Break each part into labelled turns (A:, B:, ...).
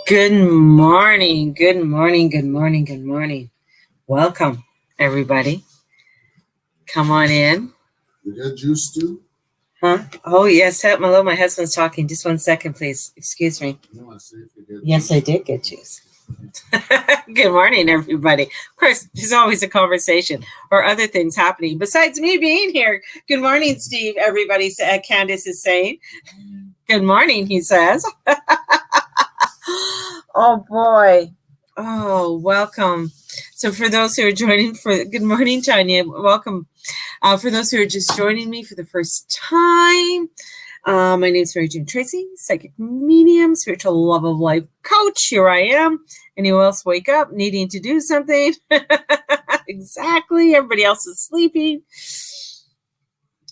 A: Good morning. Good morning. Good morning. Good morning. Welcome, everybody. Come on in.
B: You got juice too?
A: Huh? Oh, yes. Hello, my husband's talking. Just 1 second, please. Excuse me.
B: No, I said if you get
A: Yes, I did get juice. Good morning, everybody. Of course, there's always a conversation or other things happening besides me being here. Good morning, Steve. Everybody, Candace is saying. Good morning, he says. Oh, boy. Oh, welcome. So for those who are joining good morning, Tanya, welcome. For those who are just joining me for the first time, my name is Mary Jane Tracy, psychic medium, spiritual love of life coach. Here I am. Anyone else wake up needing to do something? Exactly. Everybody else is sleeping.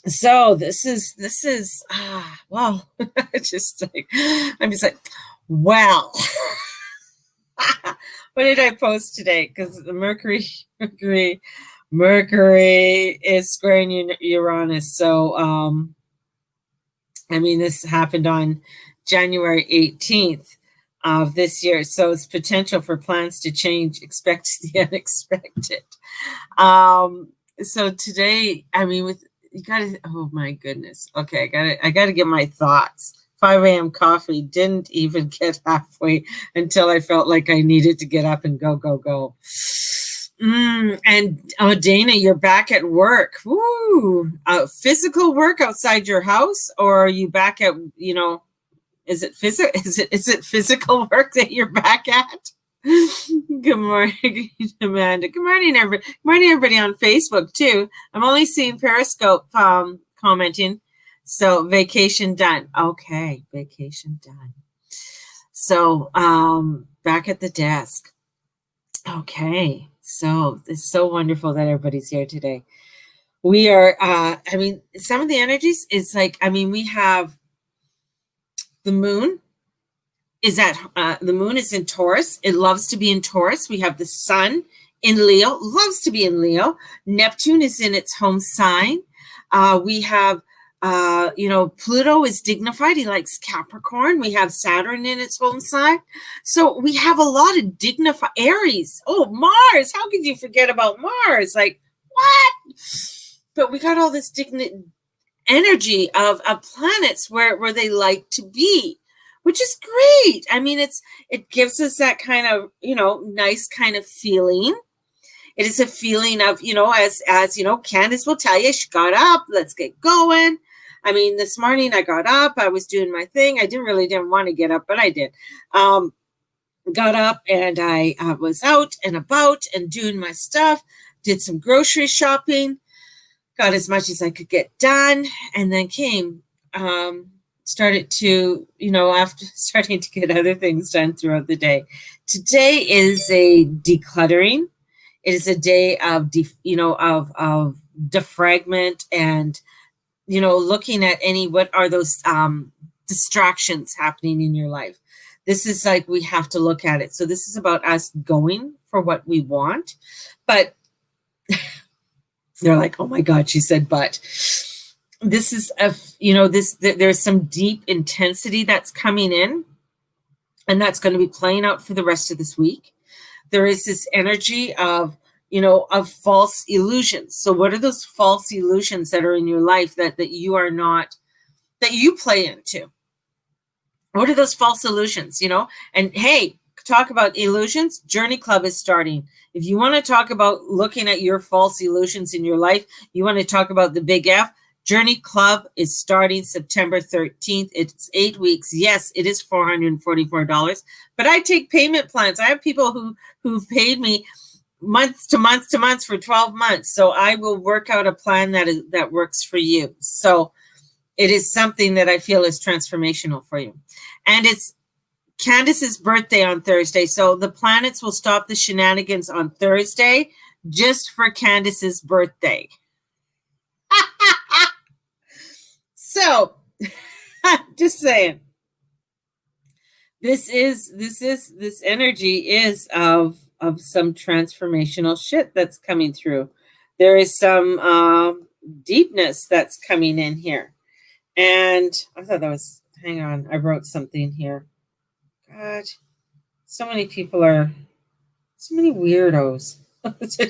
A: So this is well, I'm just like, well. What did I post today? Because the Mercury is squaring Uranus. So, this happened on January 18th of this year. So it's potential for plans to change. Expect the unexpected. So today, oh my goodness. Okay, I gotta get my thoughts. 5 a.m. coffee didn't even get halfway until I felt like I needed to get up and go. And Dana, you're back at work. Woo! Physical work outside your house, or are you back at, is it physical work that you're back at? Good morning, Amanda. Good morning, everybody. Good morning, everybody on Facebook too. I'm only seeing Periscope commenting. So vacation done. Okay, vacation done. So back at the desk. Okay, so it's so wonderful that everybody's here today. We are, some of the energies is like, we have the moon is the moon is in Taurus. It loves to be in Taurus. We have the sun in Leo, loves to be in Leo. Neptune is in its home sign. We have Pluto is dignified. He likes Capricorn. We have Saturn in its home sign. So we have a lot of dignified Aries. Oh, Mars. How could you forget about Mars? Like, what? But we got all this energy of planets where they like to be, which is great. It gives us that kind of, nice kind of feeling. It is a feeling of, as Candace will tell you, she got up, let's get going. This morning I got up, I was doing my thing. I didn't want to get up, but I did. Got up and I was out and about and doing my stuff, did some grocery shopping, got as much as I could get done, and then came, started to, after starting to get other things done throughout the day. Today is a decluttering. It is a day of, of defragment and, looking at what are those distractions happening in your life. This is like, we have to look at it. So this is about us going for what we want. But they're like, oh my God, she said, but this is, there's some deep intensity that's coming in, and that's going to be playing out for the rest of this week. There is this energy of, of false illusions. So what are those false illusions that are in your life that you are not, that you play into? What are those false illusions, And hey, talk about illusions. Journey Club is starting. If you want to talk about looking at your false illusions in your life, you want to talk about the big F, Journey Club is starting September 13th. It's 8 weeks. Yes, it is $444, but I take payment plans. I have people who've paid me months to months for 12 months. So I will work out a plan that works for you. So it is something that I feel is transformational for you. And it's Candace's birthday on Thursday. So the planets will stop the shenanigans on Thursday just for Candace's birthday. So just saying, this energy is of some transformational shit that's coming through. There is some deepness that's coming in here. And I thought that was, hang on, I wrote something here. God, So many people are so many weirdos. I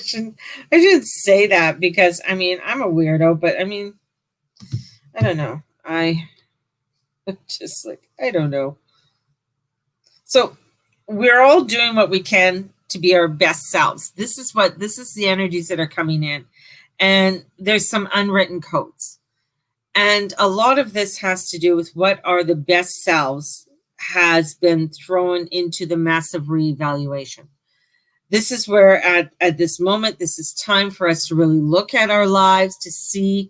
A: shouldn't say that because I mean I'm a weirdo, but I mean I don't know. I just like I don't know. So we're all doing what we can to be our best selves. This is the energies that are coming in. And there's some unwritten codes. And a lot of this has to do with what are the best selves has been thrown into the massive reevaluation. This is where at this moment, this is time for us to really look at our lives to see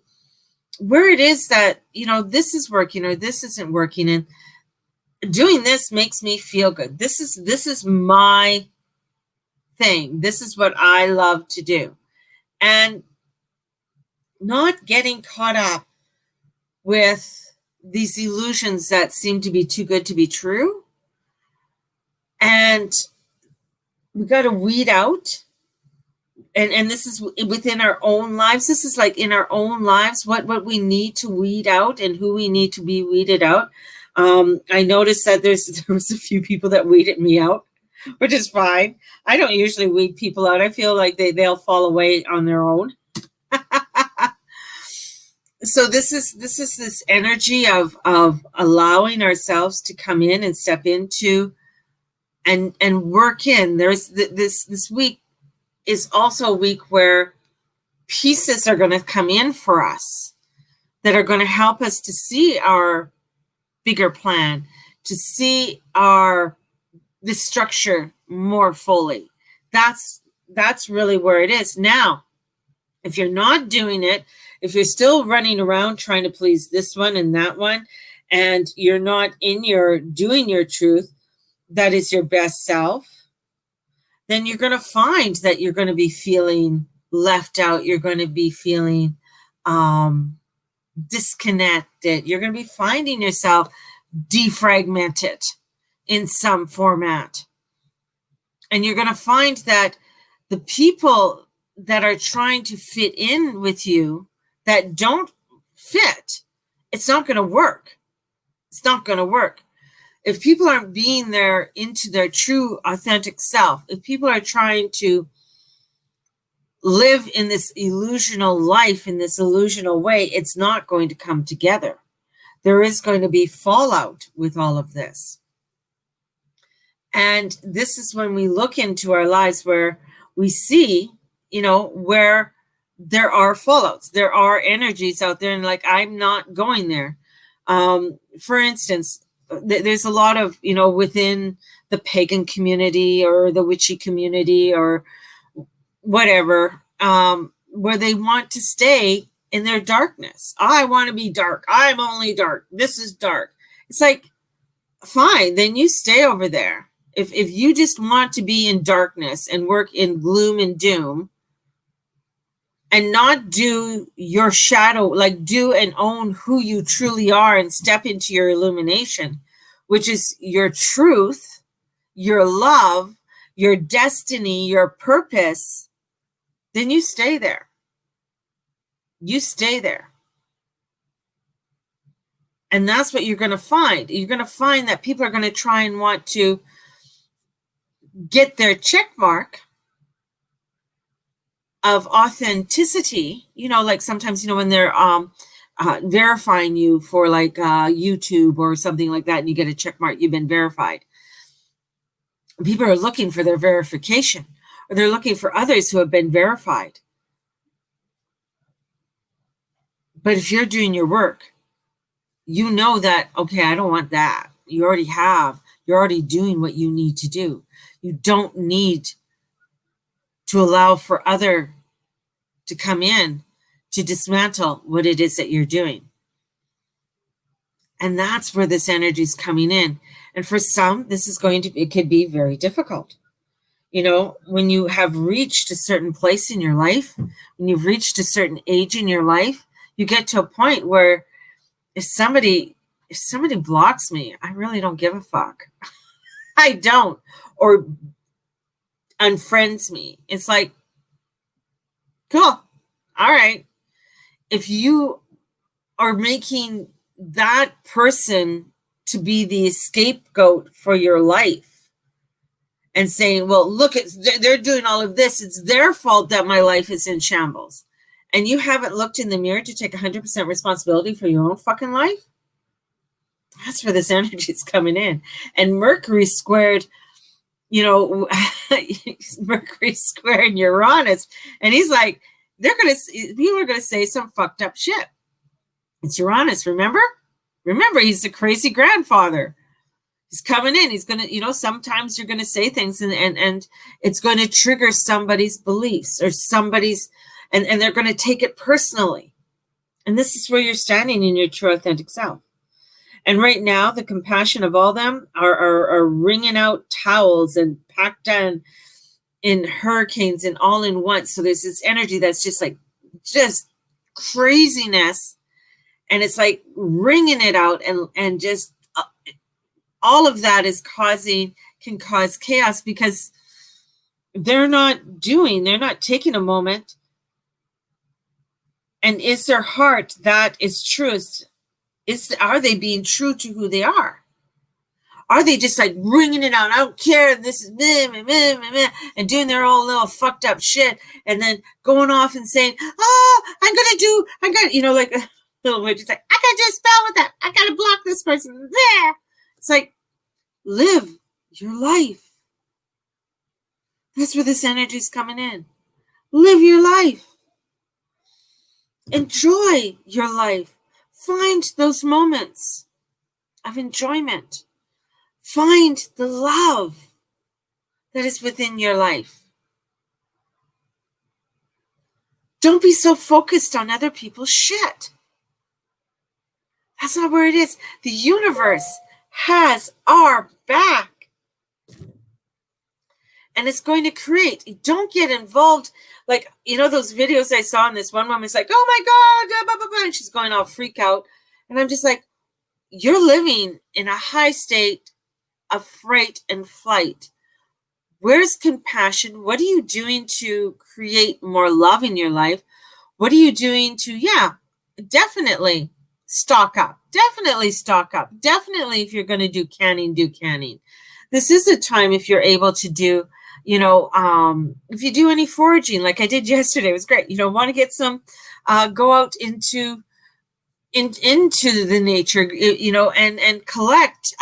A: where it is that, this is working or this isn't working. And doing this makes me feel good. This is my thing. This is what I love to do. And not getting caught up with these illusions that seem to be too good to be true. And we got to weed out. And this is within our own lives. This is like in our own lives, what we need to weed out and who we need to be weeded out. I noticed that there was a few people that weeded me out, which is fine. I don't usually weed people out. I feel like they'll fall away on their own. So this is this energy of allowing ourselves to come in and step into and work in. There's this week is also a week where pieces are going to come in for us that are going to help us to see our bigger plan, to see the structure more fully. That's really where it is. Now, if you're not doing it, if you're still running around trying to please this one and that one, and you're not doing your truth, that is your best self, then you're going to find that you're going to be feeling left out. You're going to be feeling disconnected. You're going to be finding yourself defragmented in some format. And you're going to find that the people that are trying to fit in with you that don't fit, it's not going to work. It's not going to work. If people aren't being there into their true authentic self, if people are trying to live in this illusional life, in this illusional way, it's not going to come together. There is going to be fallout with all of this. And this is when we look into our lives where we see, where there are fallouts, there are energies out there, and like, I'm not going there. For instance, there's a lot of, within the pagan community or the witchy community or whatever, where they want to stay in their darkness. I want to be dark. I'm only dark. This is dark. It's like, fine, then you stay over there. If you just want to be in darkness and work in gloom and doom and not do your shadow, like do and own who you truly are and step into your illumination, which is your truth, your love, your destiny, your purpose, then you stay there. You stay there. And that's what you're going to find. You're going to find that people are going to try and want to get their check mark of authenticity, like sometimes, when they're verifying you for like YouTube or something like that, and you get a check mark, you've been verified. People are looking for their verification, or they're looking for others who have been verified. But if you're doing your work, you know that, okay, I don't want that. You already have. You're already doing what you need to do. You don't need to allow for other to come in to dismantle what it is that you're doing. And that's where this energy is coming in. And for some, it could be very difficult. When you have reached a certain place in your life, when you've reached a certain age in your life, you get to a point where if somebody blocks me, I really don't give a fuck. I don't. Or unfriends me. It's like, cool. All right. If you are making that person to be the scapegoat for your life, and saying, well, look, they're doing all of this. It's their fault that my life is in shambles. And you haven't looked in the mirror to take 100% responsibility for your own fucking life. That's where this energy is coming in. And Mercury squared, Mercury squared Uranus. And he's like, people are going to say some fucked up shit. It's Uranus, remember? Remember, he's the crazy grandfather. He's coming in. He's going to, sometimes you're going to say things and it's going to trigger somebody's beliefs or somebody's, and they're going to take it personally. And this is where you're standing in your true authentic self. And right now, the compassion of all them are wringing out towels and packed down in hurricanes and all in one. So there's this energy that's just craziness. And it's like wringing it out and just all of that can cause chaos because they're not taking a moment. And is their heart that is truest? Are they being true to who they are? Are they just like wringing it out? I don't care. This is meh, and doing their own little fucked up shit, and then going off and saying, "Oh, like a little witch. It's like I gotta do a spell with that. I gotta block this person there." It's like live your life. That's where this energy is coming in. Live your life. Enjoy your life. Find those moments of enjoyment. Find the love that is within your life. Don't be so focused on other people's shit. That's not where it is. The universe has our back. And it's going to create. Don't get involved. Like, those videos I saw in this one woman's like, oh my God, blah, blah, blah, and she's going all freak out. And I'm just like, you're living in a high state of fright and flight. Where's compassion? What are you doing to create more love in your life? What are you doing to, definitely stock up. Definitely stock up. Definitely if you're going to do canning, do canning. This is a time if you're able to do, if you do any foraging like I did yesterday, it was great. Want to get some, go out into the nature, and collect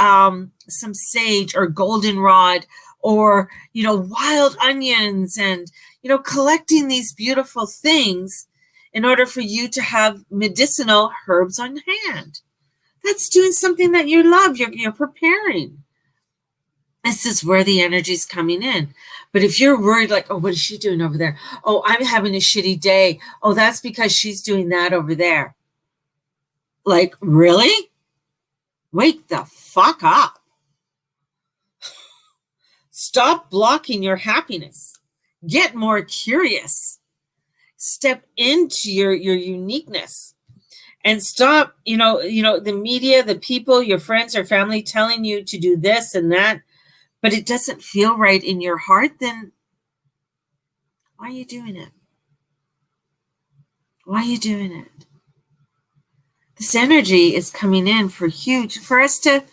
A: some sage or goldenrod or, wild onions and, collecting these beautiful things in order for you to have medicinal herbs on hand. That's doing something that you love. You're preparing. This is where the energy is coming in. But if you're worried, like, oh, what is she doing over there? Oh, I'm having a shitty day. Oh, that's because she's doing that over there. Like, really? Wake the fuck up. Stop blocking your happiness. Get more curious. Step into your uniqueness. And stop, the media, the people, your friends or family telling you to do this and that, but it doesn't feel right in your heart, then why are you doing it? Why are you doing it? This energy is coming in for us to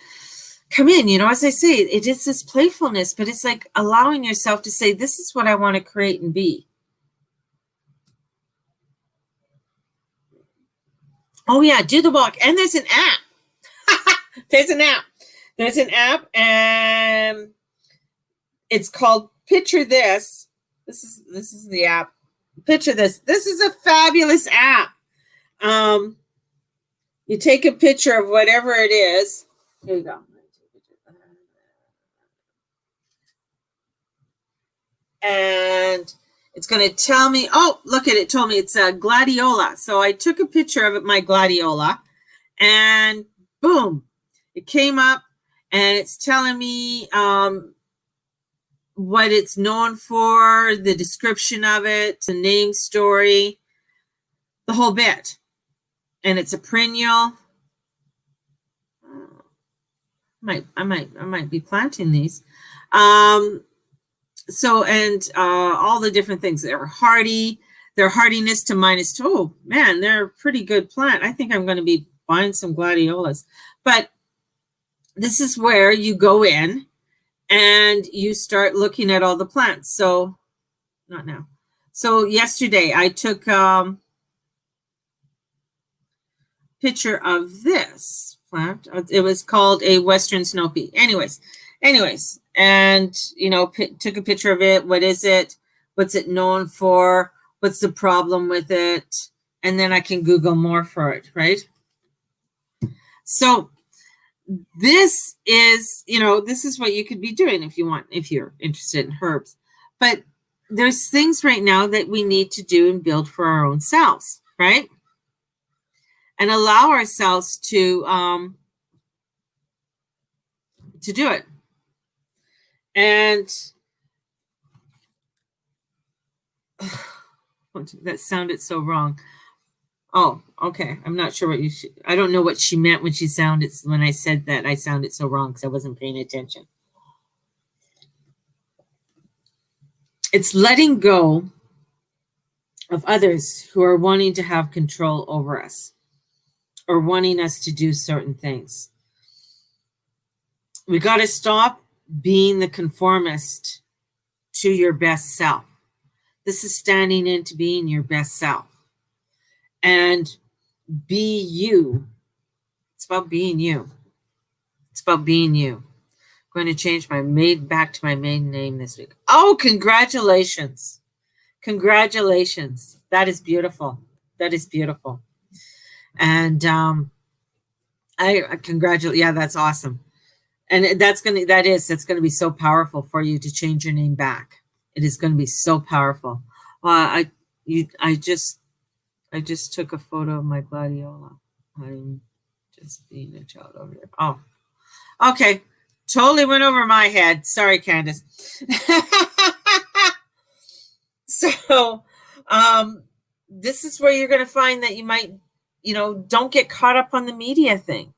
A: come in, as I say, it is this playfulness, but it's like allowing yourself to say, this is what I want to create and be. Oh yeah, do the walk. And there's an app. There's an app and it's called Picture This. This is the app. Picture This. This is a fabulous app. You take a picture of whatever it is. Here you go. And it's going to tell me, oh, look at it. Told me it's a gladiola. So I took a picture of my gladiola and boom, it came up and it's telling me what it's known for, the description of it, the name, story, the whole bit. And it's a perennial. I might be planting these. So, and all the different things. They're hardy. Their hardiness to -2. Oh, man, they're a pretty good plant. I think I'm going to be buying some gladiolas. But this is where you go in and you start looking at all the plants. So, not now. So yesterday I took picture of this plant. It was called a Western snow pea. Anyways, and took a picture of it. What is it? What's it known for? What's the problem with it? And then I can Google more for it, right? So this is, this is what you could be doing if you want, if you're interested in herbs. But there's things right now that we need to do and build for our own selves, right? And allow ourselves to do it. And that sounded so wrong. Oh, okay. I'm not sure what I don't know what she meant when when I said that. I sounded so wrong because I wasn't paying attention. It's letting go of others who are wanting to have control over us or wanting us to do certain things. We got to stop being the conformist to your best self. This is standing into being your best self. And be you. It's about being you. It's about being you. I'm going to change back to my maiden name this week. Oh, congratulations. Congratulations. That is beautiful. That is beautiful. And I congratulate. Yeah, that's awesome. And that's going to be so powerful for you to change your name back. It is going to be so powerful. I just took a photo of my gladiola. I'm just being a child over here. Oh, okay. Totally went over my head. Sorry, Candace. So, this is where you're going to find that you might, don't get caught up on the media thing.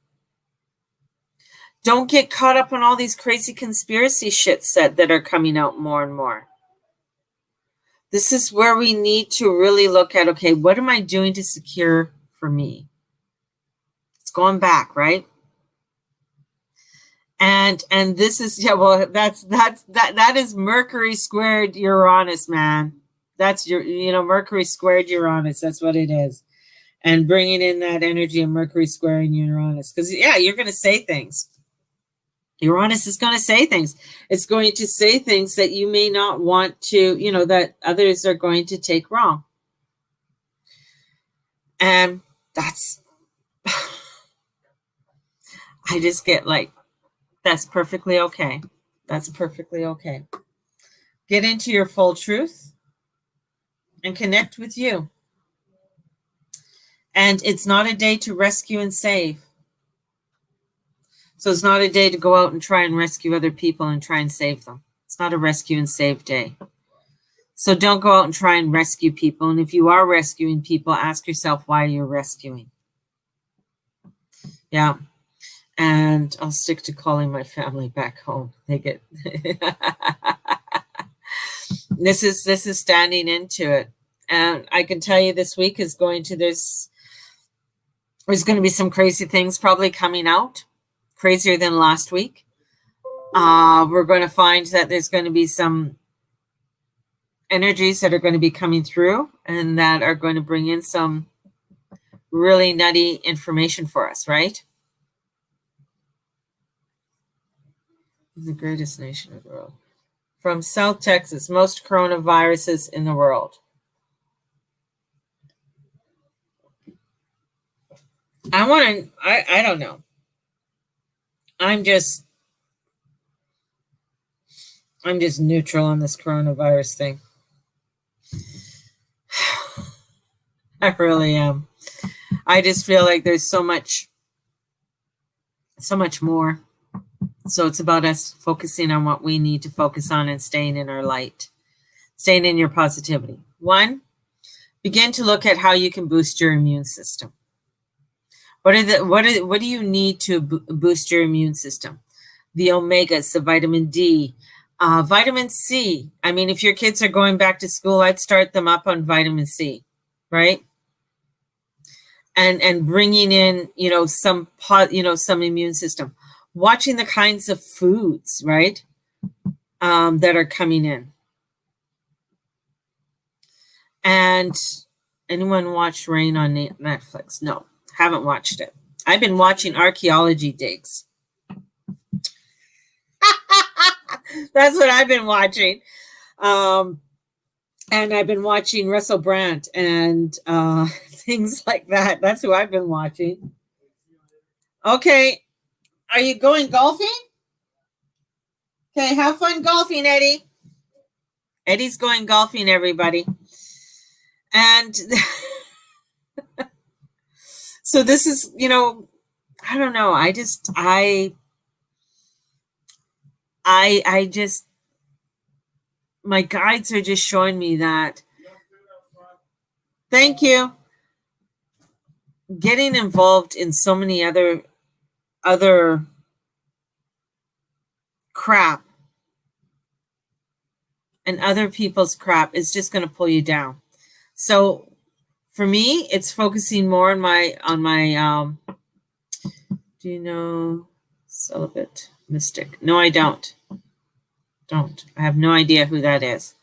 A: Don't get caught up on all these crazy conspiracy shits that are coming out more and more. This is where we need to really look at, okay, what am I doing to secure for me? It's going back, right? And this is, that is Mercury squared Uranus, man. That's Mercury squared Uranus. That's what it is. And bringing in that energy of Mercury squaring Uranus. Because, you're going to say things. Uranus is going to say things. It's going to say things that you may not want to, that others are going to take wrong. And that's, I just get like, that's perfectly okay. That's perfectly okay. Get into your full truth and connect with you. And it's not a day to rescue and save. So it's not a day to go out and try and rescue other people and try and save them. It's not a rescue and save day. So don't go out and try and rescue people. And if you are rescuing people, ask yourself why you're rescuing. Yeah. And I'll stick to calling my family back home. They get this is standing into it. And I can tell you this week is there's going to be some crazy things probably coming out. Crazier than last week. We're going to find that there's going to be some energies that are going to be coming through and that are going to bring in some really nutty information for us, right? The greatest nation of the world. From South Texas, most coronaviruses in the world. I don't know. I'm just neutral on this coronavirus thing. I really am. I just feel like there's so much more. So it's about us focusing on what we need to focus on and staying in our light, staying in your positivity. 1, begin to look at how you can boost your immune system. What do you need to boost your immune system? The omegas, the vitamin D, vitamin C. I mean, if your kids are going back to school, I'd start them up on vitamin C, right? And bringing in, some immune system. Watching the kinds of foods, right? that are coming in. And anyone watched Rain on Netflix? No, haven't watched it. I've been watching archaeology digs. That's what I've been watching. And I've been watching Russell Brand and things like that. That's who I've been watching. Okay. Are you going golfing? Okay, have fun golfing, Eddie. Eddie's going golfing, everybody. And so this is, I don't know. I just my guides are just showing me that. Thank you. Getting involved in so many other crap and other people's crap is just going to pull you down. So for me, it's focusing more on my do you know celibate mystic? No, I don't. I have no idea who that is.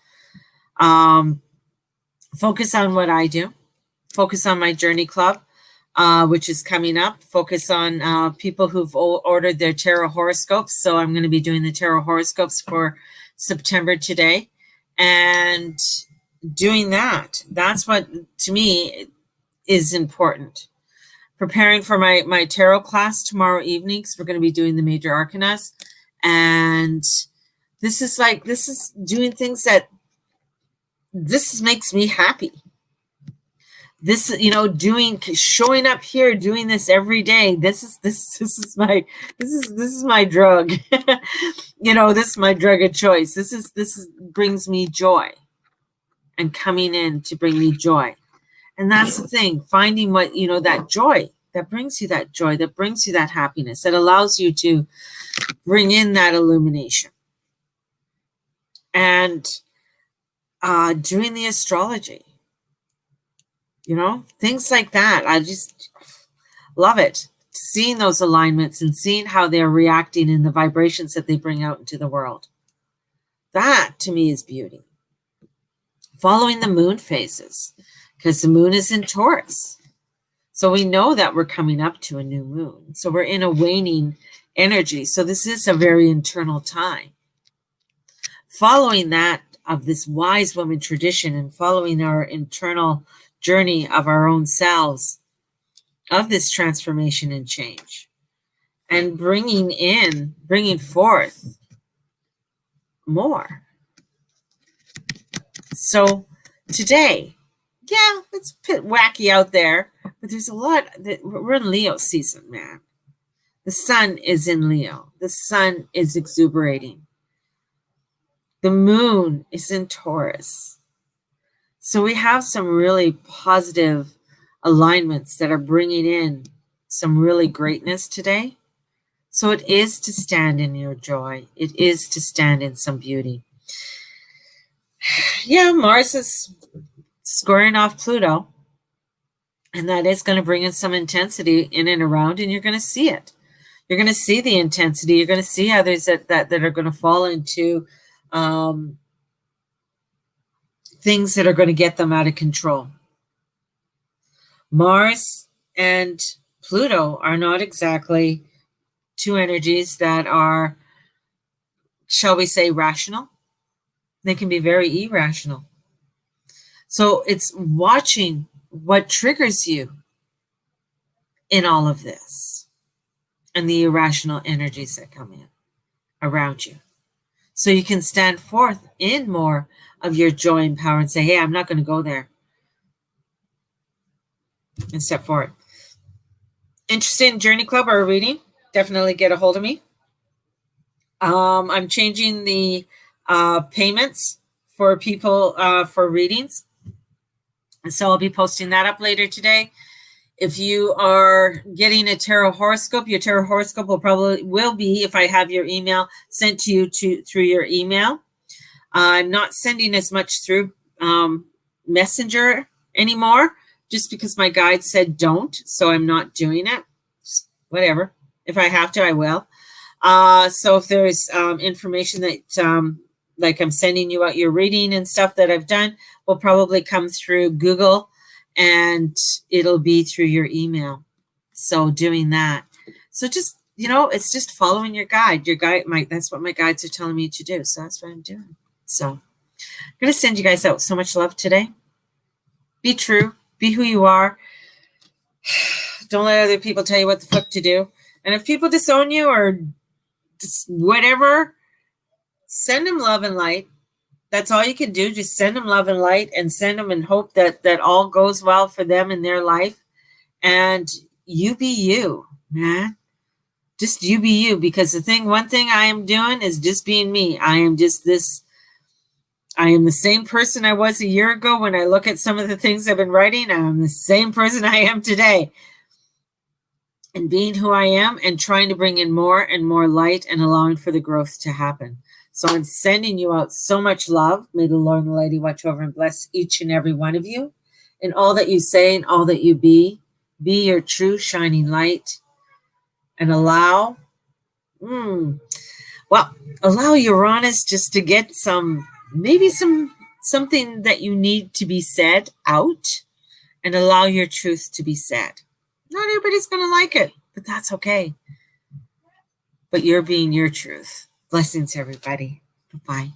A: Focus on what I do. Focus on my journey club, which is coming up. Focus on people who've ordered their tarot horoscopes. So I'm going to be doing the tarot horoscopes for September today. And doing that, that's what, to me, is important. Preparing for my tarot class tomorrow evening, because we're going to be doing the major arcanas. And this is doing things that this makes me happy. This, showing up here, doing this every day. This is my drug. This is my drug of choice. This brings me joy, and coming in to bring me joy. And that's the thing, finding what, that joy that brings you that joy, that brings you that happiness, that allows you to bring in that illumination. And doing the astrology, things like that. I just love it. Seeing those alignments and seeing how they're reacting in the vibrations that they bring out into the world. That to me is beauty. Following the moon phases, because the moon is in Taurus. So we know that we're coming up to a new moon. So we're in a waning energy. So this is a very internal time. Following that of this wise woman tradition and following our internal journey of our own selves, of this transformation and change, and bringing forth more. So today, yeah, it's a bit wacky out there, but there's a lot that we're in Leo season, man. The sun is in Leo. The sun is exuberating. The moon is in Taurus. So we have some really positive alignments that are bringing in some really greatness today. So it is to stand in your joy. It is to stand in some beauty. Yeah, Mars is squaring off Pluto. And that is going to bring in some intensity in and around, and you're going to see it. You're going to see the intensity. You're going to see others that are going to fall into things that are going to get them out of control. Mars and Pluto are not exactly two energies that are, shall we say, rational. They can be very irrational. So it's watching what triggers you in all of this and the irrational energies that come in around you. So you can stand forth in more of your joy and power and say, hey, I'm not going to go there. And step forward. Interested in Journey Club or a reading? Definitely get a hold of me. I'm changing the payments for people for readings. So I'll be posting that up later today. If you are getting a tarot horoscope, your tarot horoscope will be, if I have your email, sent to you through your email. I'm not sending as much through Messenger anymore, just because my guide said don't, so I'm not doing it. Just whatever. If I have to, I will. So if there's information that like I'm sending you out your reading and stuff that I've done will probably come through Google, and it'll be through your email. So doing that. So just, it's just following your guide. Your guide, that's what my guides are telling me to do. So that's what I'm doing. So I'm going to send you guys out so much love today. Be true. Be who you are. Don't let other people tell you what the fuck to do. And if people disown you or just whatever, send them love and light. That's all you can do. Just send them love and light, and send them and hope that all goes well for them in their life. And you be you, man. Just you be you. Because one thing I am doing is just being me. I am just this. I am the same person I was a year ago. When I look at some of the things I've been writing, I am the same person I am today. And being who I am and trying to bring in more and more light and allowing for the growth to happen. So I'm sending you out so much love. May the Lord and the Lady watch over and bless each and every one of you. In all that you say and all that you be your true shining light. And allow Uranus just to get something that you need to be said out, and allow your truth to be said. Not everybody's going to like it, but that's okay. But you're being your truth. Blessings, everybody. Bye-bye.